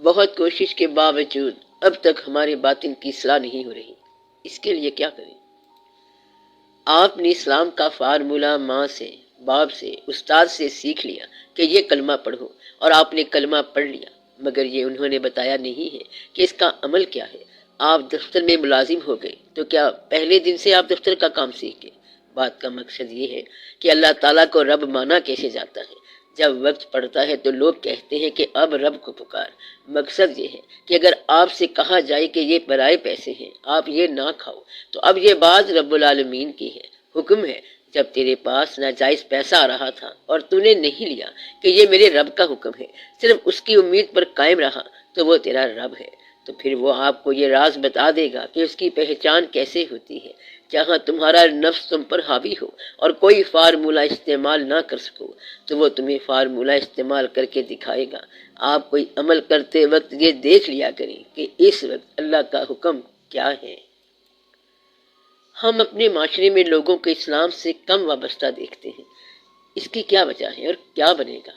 بہت کوشش کے باوجود اب تک ہمارے باطن کی اصلاح نہیں ہو رہی۔ اس کے لیے کیا کریں؟ آپ نے اسلام کا فارمولہ ماں سے، باپ سے، استاد سے سیکھ لیا کہ یہ کلمہ پڑھو، اور آپ نے کلمہ پڑھ لیا، مگر یہ انہوں نے بتایا نہیں ہے کہ اس کا عمل کیا ہے۔ آپ دفتر میں ملازم ہو گئے تو کیا پہلے دن سے آپ دفتر کا کام سیکھ گئے؟ بات کا مقصد یہ ہے کہ اللہ تعالیٰ کو رب مانا کیسے جاتا ہے۔ جب وقت پڑتا ہے تو لوگ کہتے ہیں کہ اب رب کو پکار۔ مقصد یہ ہے کہ اگر آپ سے کہا جائے کہ یہ پرائے پیسے ہیں، آپ یہ نہ کھاؤ، تو اب یہ بات رب العالمین کی ہے، حکم ہے۔ جب تیرے پاس ناجائز پیسہ آ رہا تھا اور تو نے نہیں لیا کہ یہ میرے رب کا حکم ہے، صرف اس کی امید پر قائم رہا، تو وہ تیرا رب ہے۔ تو پھر وہ آپ کو یہ راز بتا دے گا کہ اس کی پہچان کیسے ہوتی ہے۔ جہاں تمہارا نفس تم پر حاوی ہو اور کوئی فارمولہ استعمال نہ کر سکو، تو وہ تمہیں فارمولہ استعمال کر کے دکھائے گا۔ آپ کوئی عمل کرتے وقت یہ دیکھ لیا کریں کہ اس وقت اللہ کا حکم کیا ہے۔ ہم اپنے معاشرے میں لوگوں کو اسلام سے کم وابستہ دیکھتے ہیں۔ اس کی کیا وجہ ہے اور کیا بنے گا؟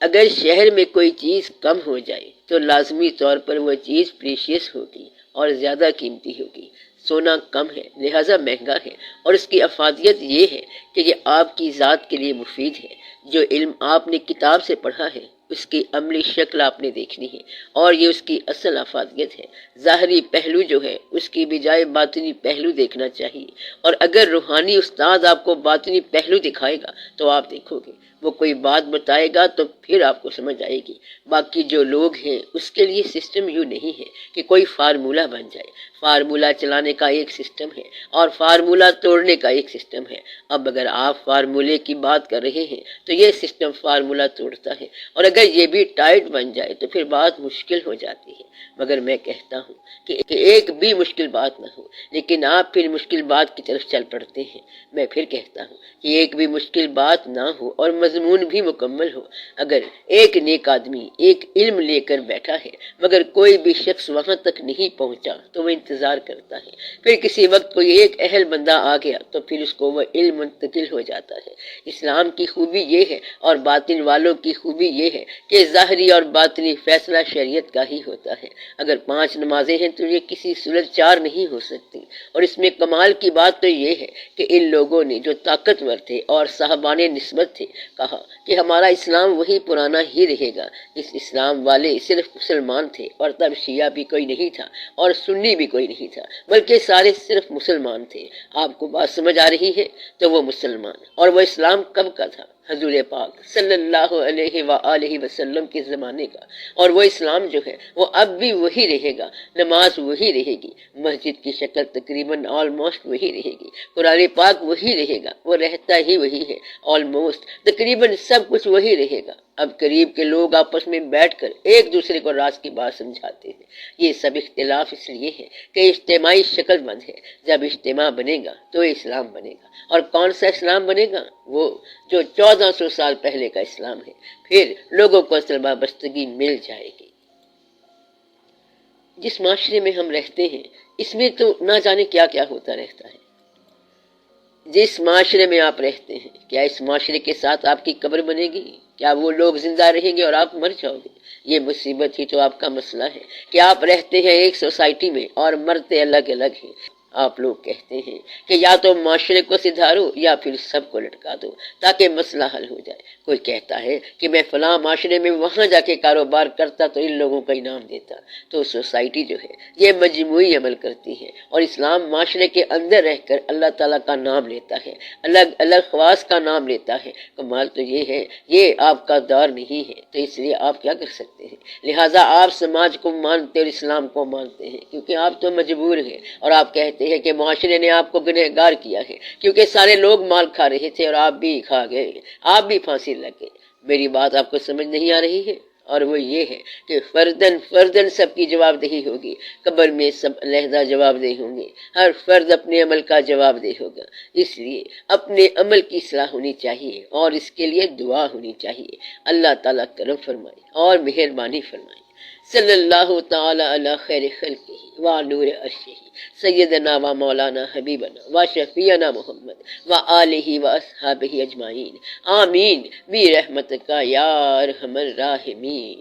اگر شہر میں کوئی چیز کم ہو جائے تو لازمی طور پر وہ چیز پریشیس ہوگی اور زیادہ قیمتی ہوگی۔ سونا کم ہے لہذا مہنگا ہے، اور اس کی افادیت یہ ہے کہ یہ آپ کی ذات کے لیے مفید ہے۔ جو علم آپ نے کتاب سے پڑھا ہے اس کی عملی شکل آپ نے دیکھنی ہے، اور یہ اس کی اصل افادیت ہے۔ ظاہری پہلو جو ہے اس کی بجائے باطنی پہلو دیکھنا چاہیے، اور اگر روحانی استاد آپ کو باطنی پہلو دکھائے گا تو آپ دیکھو گے، وہ کوئی بات بتائے گا تو پھر آپ کو سمجھ آئے گی۔ باقی جو لوگ ہیں اس کے لیے سسٹم یوں نہیں ہے کہ کوئی فارمولہ بن جائے۔ فارمولہ چلانے کا ایک سسٹم ہے اور فارمولہ توڑنے کا ایک سسٹم ہے۔ اب اگر آپ فارمولے کی بات کر رہے ہیں تو یہ سسٹم فارمولہ توڑتا ہے، اور اگر یہ بھی ٹائٹ بن جائے تو پھر بات مشکل ہو جاتی ہے۔ مگر میں کہتا ہوں کہ ایک بھی مشکل بات نہ ہو، لیکن آپ پھر مشکل بات کی طرف چل پڑتے ہیں۔ میں پھر کہتا ہوں کہ ایک بھی مشکل بات نہ ہو اور مضمون بھی مکمل ہو۔ اگر ایک نیک آدمی ایک علم لے کر بیٹھا ہے مگر کوئی بھی شخص وہاں تک نہیں پہنچا تو وہ انتظار کرتا ہے، پھر کسی وقت کوئی ایک اہل بندہ آ گیا تو پھر اس کو وہ علم منتقل ہو جاتا ہے۔ اسلام کی خوبی یہ ہے اور باطن والوں کی خوبی یہ ہے کہ ظاہری اور باطنی فیصلہ شریعت کا ہی ہوتا ہے۔ اگر 5 نمازیں ہیں تو یہ کسی صورت 4 نہیں ہو سکتی، اور اس میں کمال کی بات تو یہ ہے کہ ان لوگوں نے جو طاقتور تھے اور صاحبان نسبت تھے کہا کہ ہمارا اسلام وہی پرانا ہی رہے گا۔ اس اسلام والے صرف مسلمان تھے، اور تب شیعہ بھی کوئی نہیں تھا اور سنی بھی کوئی نہیں تھا، بلکہ سارے صرف مسلمان تھے۔ آپ کو بات سمجھ آ رہی ہے؟ تو وہ مسلمان، اور وہ اسلام کب کا تھا؟ حضور پاک صلی اللہ علیہ وآلہ وسلم کے زمانے کا، اور وہ اسلام جو ہے وہ اب بھی وہی رہے گا۔ نماز وہی رہے گی، مسجد کی شکل تقریباً آلموسٹ وہی رہے گی، قرآن پاک وہی رہے گا، وہ رہتا ہی وہی ہے، آلموسٹ تقریباً سب کچھ وہی رہے گا۔ اب قریب کے لوگ آپس میں بیٹھ کر ایک دوسرے کو راز کی بات سمجھاتے ہیں۔ یہ سب اختلاف اس لیے ہے کہ اجتماعی شکل بند ہے۔ جب اجتماع بنے گا تو اسلام بنے گا، اور کون سا اسلام بنے گا؟ وہ جو 1400 سال پہلے کا اسلام ہے۔ پھر لوگوں کو اصل وابستگی مل جائے گی۔ جس معاشرے میں ہم رہتے ہیں اس میں تو نہ جانے کیا کیا ہوتا رہتا ہے۔ جس معاشرے میں آپ رہتے ہیں کیا اس معاشرے کے ساتھ آپ کی قبر بنے گی؟ کیا وہ لوگ زندہ رہیں گے اور آپ مر جاؤ گے؟ یہ مصیبت ہی تو آپ کا مسئلہ ہے کہ آپ رہتے ہیں ایک سوسائٹی میں اور مرتے الگ الگ ہیں۔ آپ لوگ کہتے ہیں کہ یا تو معاشرے کو سدھارو یا پھر سب کو لٹکا دو تاکہ مسئلہ حل ہو جائے۔ کوئی کہتا ہے کہ میں فلاں معاشرے میں وہاں جا کے کاروبار کرتا تو ان لوگوں کا انعام دیتا۔ تو سوسائٹی جو ہے یہ مجموعی عمل کرتی ہے، اور اسلام معاشرے کے اندر رہ کر اللہ تعالیٰ کا نام لیتا ہے، الگ الگ خواص کا نام لیتا ہے۔ کمال تو یہ ہے یہ آپ کا دور نہیں ہے، تو اس لیے آپ کیا کر سکتے ہیں؟ لہٰذا آپ سماج کو مانتے اور اسلام کو مانتے ہیں، کیونکہ آپ تو مجبور ہیں، اور آپ کہتے ہیں کہ معاشرے نے آپ کو گنہگار کیا ہے کیونکہ سارے لوگ مال کھا رہے تھے اور آپ بھی کھا گئے، آپ بھی پھانسی لگ گئے۔ میری بات آپ کو سمجھ نہیں آ رہی ہے؟ اور وہ یہ ہے کہ فردن فردن سب کی جواب دہی ہوگی، قبر میں سب علیحدہ جواب دہ ہوں گے، ہر فرد اپنے عمل کا جواب دہ ہوگا۔ اس لیے اپنے عمل کی اصلاح ہونی چاہیے اور اس کے لیے دعا ہونی چاہیے۔ اللہ تعالیٰ کرم فرمائے اور مہربانی فرمائے۔ صلی اللہ تعالی علی خیر خلقہ و نور عرشہ سیدنا و مولانا حبیبنا و شفیعنا محمد و آلہ و اصحابہ اجمعین، آمین برحمتک یا ارحم الراحمین۔